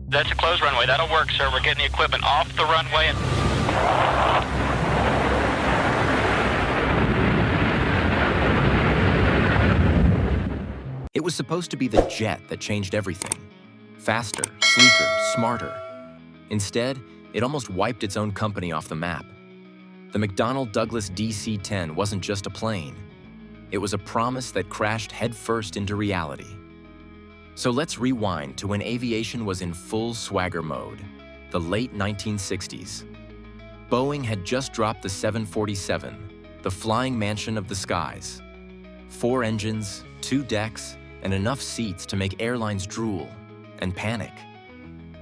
That's a closed runway. That'll work, sir. We're getting the equipment off the runway. It was supposed to be the jet that changed everything. Faster, sleeker, smarter. Instead, it almost wiped its own company off the map. The McDonnell Douglas DC-10 wasn't just a plane. It was a promise that crashed headfirst into reality. So let's rewind to when aviation was in full swagger mode, the late 1960s. Boeing had just dropped the 747, the flying mansion of the skies. 4 engines, 2 decks, and enough seats to make airlines drool and panic.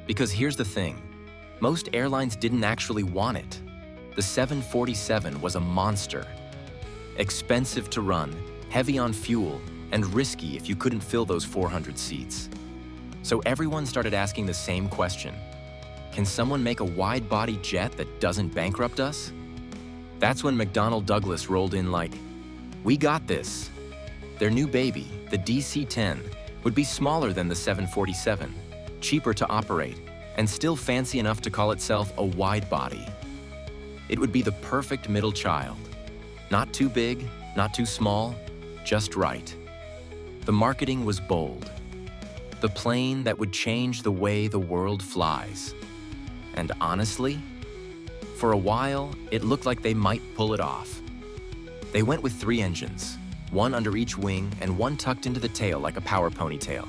Because here's the thing, most airlines didn't actually want it. The 747 was a monster. Expensive to run, heavy on fuel, and risky if you couldn't fill those 400 seats. So everyone started asking the same question. Can someone make a wide-body jet that doesn't bankrupt us? That's when McDonnell Douglas rolled in like, we got this. Their new baby, the DC-10, would be smaller than the 747, cheaper to operate, and still fancy enough to call itself a wide-body. It would be the perfect middle child. Not too big, not too small, just right. The marketing was bold. The plane that would change the way the world flies. And honestly, for a while, it looked like they might pull it off. They went with 3 engines, 1 under each wing and 1 tucked into the tail like a power ponytail.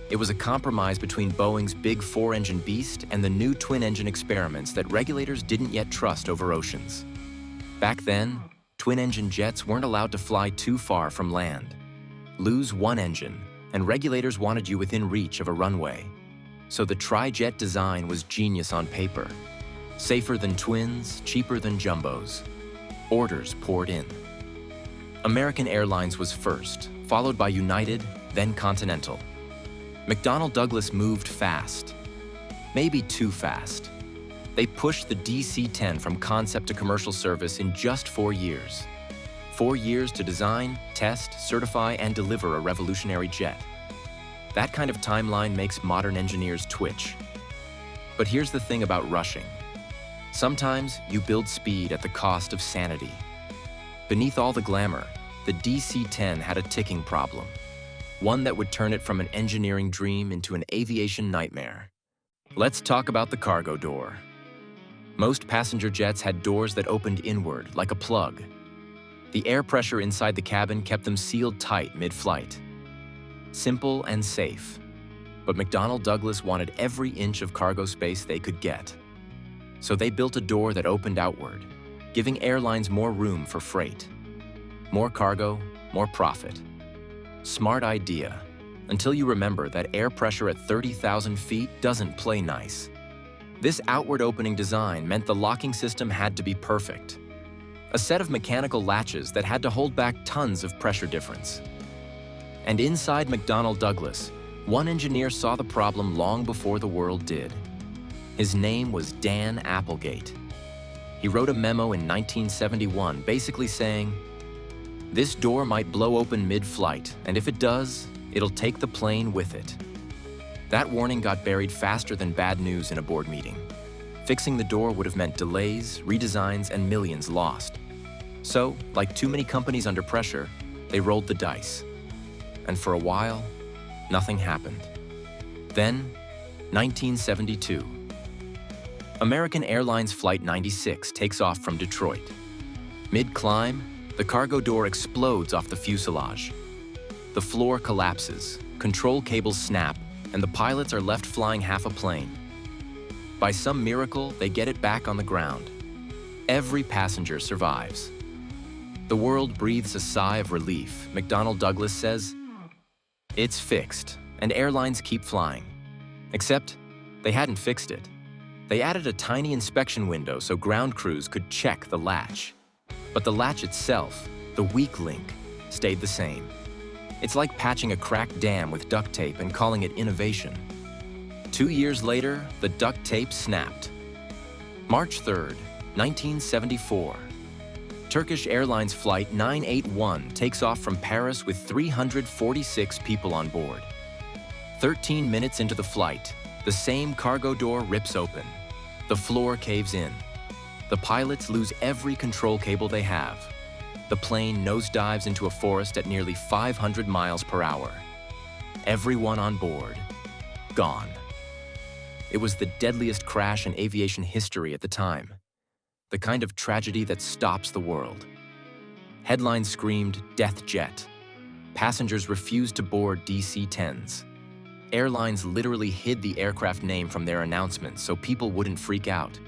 It was a compromise between Boeing's big 4-engine beast and the new twin-engine experiments that regulators didn't yet trust over oceans. Back then, twin-engine jets weren't allowed to fly too far from land. Lose 1 engine, and regulators wanted you within reach of a runway. So the tri-jet design was genius on paper. Safer than twins, cheaper than jumbos. Orders poured in. American Airlines was first, followed by United, then Continental. McDonnell Douglas moved fast. Maybe too fast. They pushed the DC-10 from concept to commercial service in just 4 years. 4 years to design, test, certify, and deliver a revolutionary jet. That kind of timeline makes modern engineers twitch. But here's the thing about rushing. Sometimes you build speed at the cost of sanity. Beneath all the glamour, the DC-10 had a ticking problem. One that would turn it from an engineering dream into an aviation nightmare. Let's talk about the cargo door. Most passenger jets had doors that opened inward, like a plug. The air pressure inside the cabin kept them sealed tight mid-flight. Simple and safe. But McDonnell Douglas wanted every inch of cargo space they could get. So they built a door that opened outward, giving airlines more room for freight. More cargo, more profit. Smart idea, until you remember that air pressure at 30,000 feet doesn't play nice. This outward opening design meant the locking system had to be perfect. A set of mechanical latches that had to hold back tons of pressure difference. And inside McDonnell Douglas, one engineer saw the problem long before the world did. His name was Dan Applegate. He wrote a memo in 1971 basically saying, "This door might blow open mid-flight, and if it does, it'll take the plane with it." That warning got buried faster than bad news in a board meeting. Fixing the door would have meant delays, redesigns, and millions lost. So, like too many companies under pressure, they rolled the dice. And for a while, nothing happened. Then, 1972. American Airlines Flight 96 takes off from Detroit. Mid-climb, the cargo door explodes off the fuselage. The floor collapses, control cables snap, and the pilots are left flying half a plane. By some miracle, they get it back on the ground. Every passenger survives. The world breathes a sigh of relief. McDonnell Douglas says, "It's fixed, and airlines keep flying." Except, they hadn't fixed it. They added a tiny inspection window so ground crews could check the latch. But the latch itself, the weak link, stayed the same. It's like patching a cracked dam with duct tape and calling it innovation. 2 years later, the duct tape snapped. March 3rd, 1974. Turkish Airlines Flight 981 takes off from Paris with 346 people on board. 13 minutes into the flight, The same cargo door rips open. The floor caves in. The pilots lose every control cable they have. The plane nosedives into a forest at nearly 500 miles per hour. Everyone on board, gone. It was the deadliest crash in aviation history at the time. The kind of tragedy that stops the world. Headlines screamed, "Death Jet." Passengers refused to board DC-10s. Airlines literally hid the aircraft name from their announcements so people wouldn't freak out.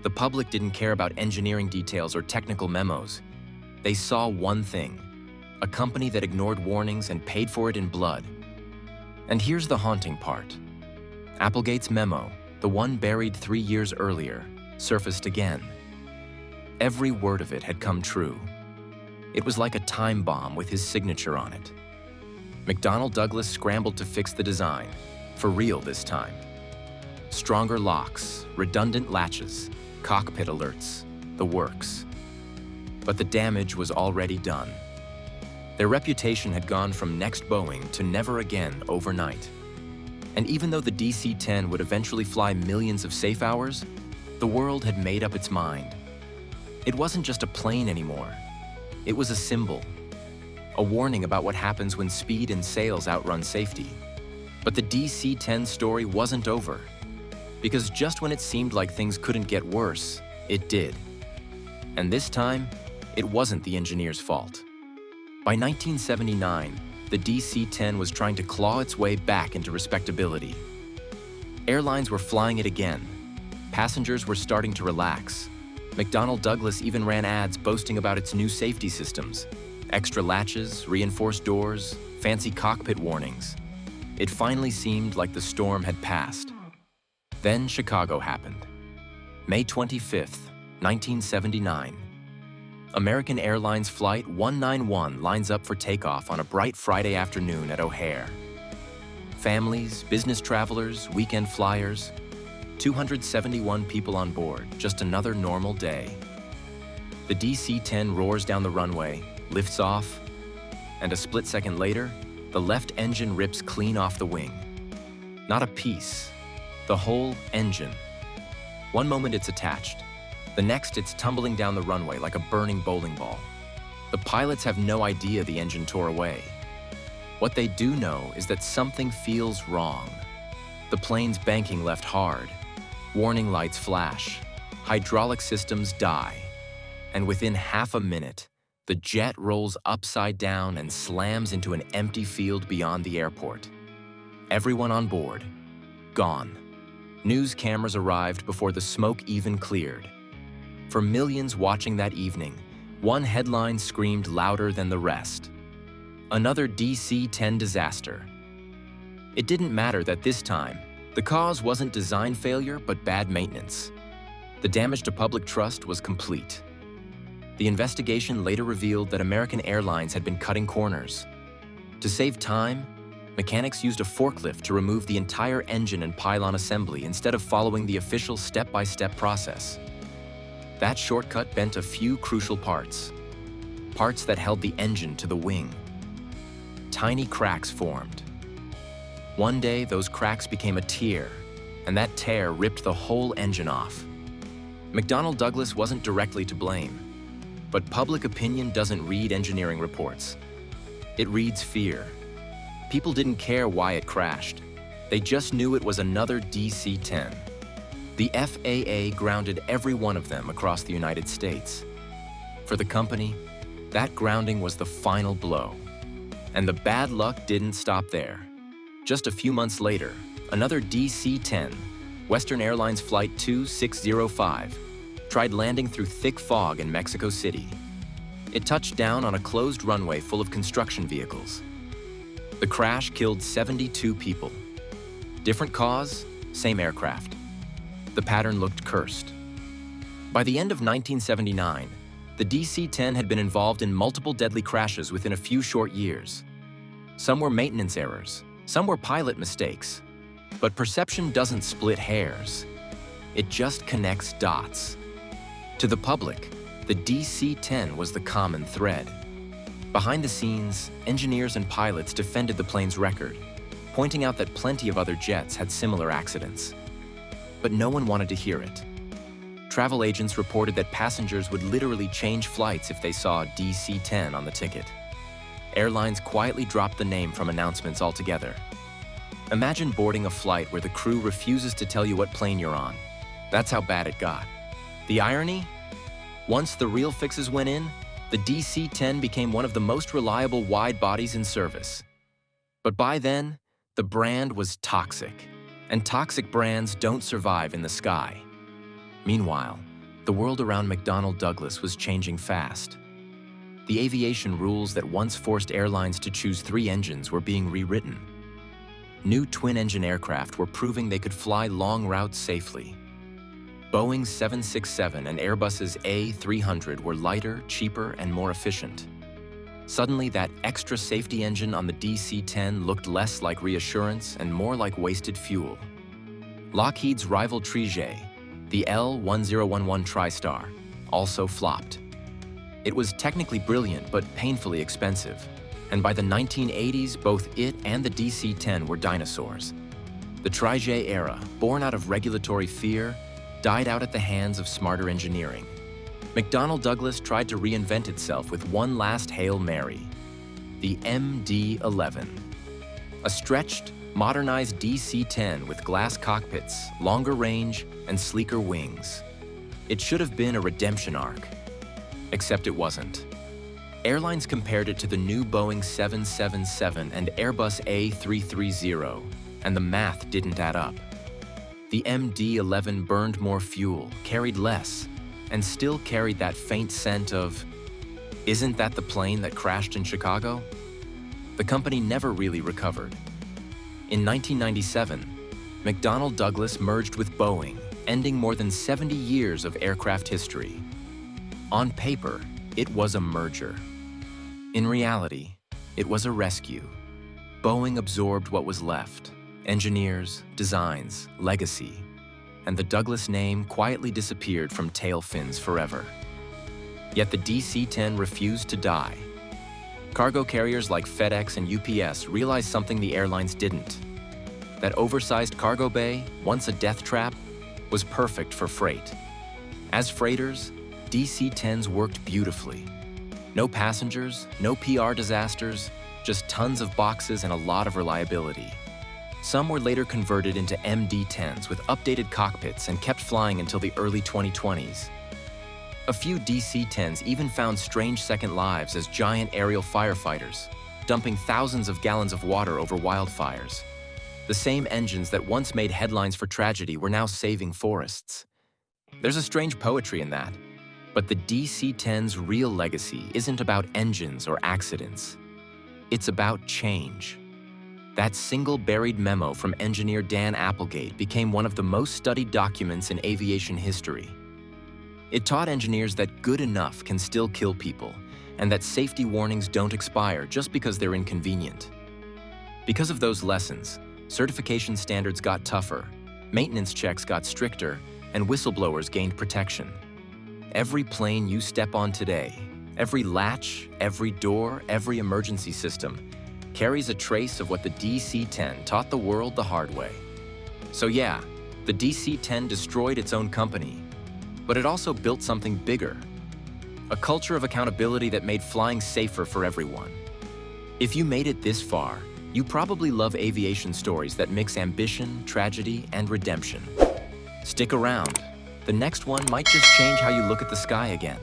The public didn't care about engineering details or technical memos. They saw one thing: a company that ignored warnings and paid for it in blood. And here's the haunting part. Applegate's memo, the one buried 3 years earlier, surfaced again. Every word of it had come true. It was like a time bomb with his signature on it. McDonnell Douglas scrambled to fix the design, for real this time. Stronger locks, redundant latches, cockpit alerts, the works. But the damage was already done. Their reputation had gone from next Boeing to never again overnight. And even though the DC-10 would eventually fly millions of safe hours, the world had made up its mind. It wasn't just a plane anymore. It was a symbol, a warning about what happens when speed and sales outrun safety. But the DC-10 story wasn't over, because just when it seemed like things couldn't get worse, it did. And this time, it wasn't the engineer's fault. By 1979, the DC-10 was trying to claw its way back into respectability. Airlines were flying it again. Passengers were starting to relax. McDonnell Douglas even ran ads boasting about its new safety systems: extra latches, reinforced doors, fancy cockpit warnings. It finally seemed like the storm had passed. Then Chicago happened. May 25th, 1979. American Airlines Flight 191 lines up for takeoff on a bright Friday afternoon at O'Hare. Families, business travelers, weekend flyers, 271 people on board, just another normal day. The DC-10 roars down the runway, lifts off, and a split second later, the left engine rips clean off the wing. Not a piece, the whole engine. One moment it's attached. The next, it's tumbling down the runway like a burning bowling ball. The pilots have no idea the engine tore away. What they do know is that something feels wrong. The plane's banking left hard. Warning lights flash. Hydraulic systems die. And within half a minute, the jet rolls upside down and slams into an empty field beyond the airport. Everyone on board, gone. News cameras arrived before the smoke even cleared. For millions watching that evening, one headline screamed louder than the rest: another DC-10 disaster. It didn't matter that this time, the cause wasn't design failure but bad maintenance. The damage to public trust was complete. The investigation later revealed that American Airlines had been cutting corners. To save time, mechanics used a forklift to remove the entire engine and pylon assembly instead of following the official step-by-step process. That shortcut bent a few crucial parts that held the engine to the wing. Tiny cracks formed. One day, those cracks became a tear, and that tear ripped the whole engine off. McDonnell Douglas wasn't directly to blame, but public opinion doesn't read engineering reports. It reads fear. People didn't care why it crashed. They just knew it was another DC-10. The FAA grounded every one of them across the United States. For the company, that grounding was the final blow. And the bad luck didn't stop there. Just a few months later, another DC-10, Western Airlines Flight 2605, tried landing through thick fog in Mexico City. It touched down on a closed runway full of construction vehicles. The crash killed 72 people. Different cause, same aircraft. The pattern looked cursed. By the end of 1979, the DC-10 had been involved in multiple deadly crashes within a few short years. Some were maintenance errors, some were pilot mistakes. But perception doesn't split hairs. It just connects dots. To the public, the DC-10 was the common thread. Behind the scenes, engineers and pilots defended the plane's record. pointing out that plenty of other jets had similar accidents. But no one wanted to hear it. Travel agents reported that passengers would literally change flights if they saw DC-10 on the ticket. Airlines quietly dropped the name from announcements altogether. Imagine boarding a flight where the crew refuses to tell you what plane you're on. That's how bad it got. The irony? Once the real fixes went in, the DC-10 became one of the most reliable wide bodies in service. But by then, the brand was toxic, and toxic brands don't survive in the sky. Meanwhile, the world around McDonnell Douglas was changing fast. The aviation rules that once forced airlines to choose 3 engines were being rewritten. New twin-engine aircraft were proving they could fly long routes safely. Boeing's 767 and Airbus's A300 were lighter, cheaper, and more efficient. Suddenly, that extra safety engine on the DC-10 looked less like reassurance and more like wasted fuel. Lockheed's rival Trijet, the L-1011 TriStar, also flopped. It was technically brilliant but painfully expensive, and by the 1980s, both it and the DC-10 were dinosaurs. The Trijet era, born out of regulatory fear, died out at the hands of smarter engineering. McDonnell Douglas tried to reinvent itself with one last Hail Mary, the MD-11. A stretched, modernized DC-10 with glass cockpits, longer range, and sleeker wings. It should have been a redemption arc, except it wasn't. Airlines compared it to the new Boeing 777 and Airbus A330, and the math didn't add up. The MD-11 burned more fuel, carried less, and still carried that faint scent of, "Isn't that the plane that crashed in Chicago?" The company never really recovered. In 1997, McDonnell Douglas merged with Boeing, ending more than 70 years of aircraft history. On paper, it was a merger. In reality, it was a rescue. Boeing absorbed what was left: engineers, designs, legacy, and the Douglas name quietly disappeared from tail fins forever. Yet the DC-10 refused to die. Cargo carriers like FedEx and UPS realized something the airlines didn't: that oversized cargo bay, once a death trap, was perfect for freight. As freighters, DC-10s worked beautifully. No passengers, no PR disasters, just tons of boxes and a lot of reliability. Some were later converted into MD-10s with updated cockpits and kept flying until the early 2020s. A few DC-10s even found strange second lives as giant aerial firefighters, dumping thousands of gallons of water over wildfires. The same engines that once made headlines for tragedy were now saving forests. There's a strange poetry in that, but the DC-10's real legacy isn't about engines or accidents. It's about change. That single buried memo from engineer Dan Applegate became one of the most studied documents in aviation history. It taught engineers that good enough can still kill people, and that safety warnings don't expire just because they're inconvenient. Because of those lessons, certification standards got tougher, maintenance checks got stricter, and whistleblowers gained protection. Every plane you step on today, every latch, every door, every emergency system, carries a trace of what the DC-10 taught the world the hard way. So yeah, the DC-10 destroyed its own company, but it also built something bigger. A culture of accountability that made flying safer for everyone. If you made it this far, you probably love aviation stories that mix ambition, tragedy, and redemption. Stick around. The next one might just change how you look at the sky again.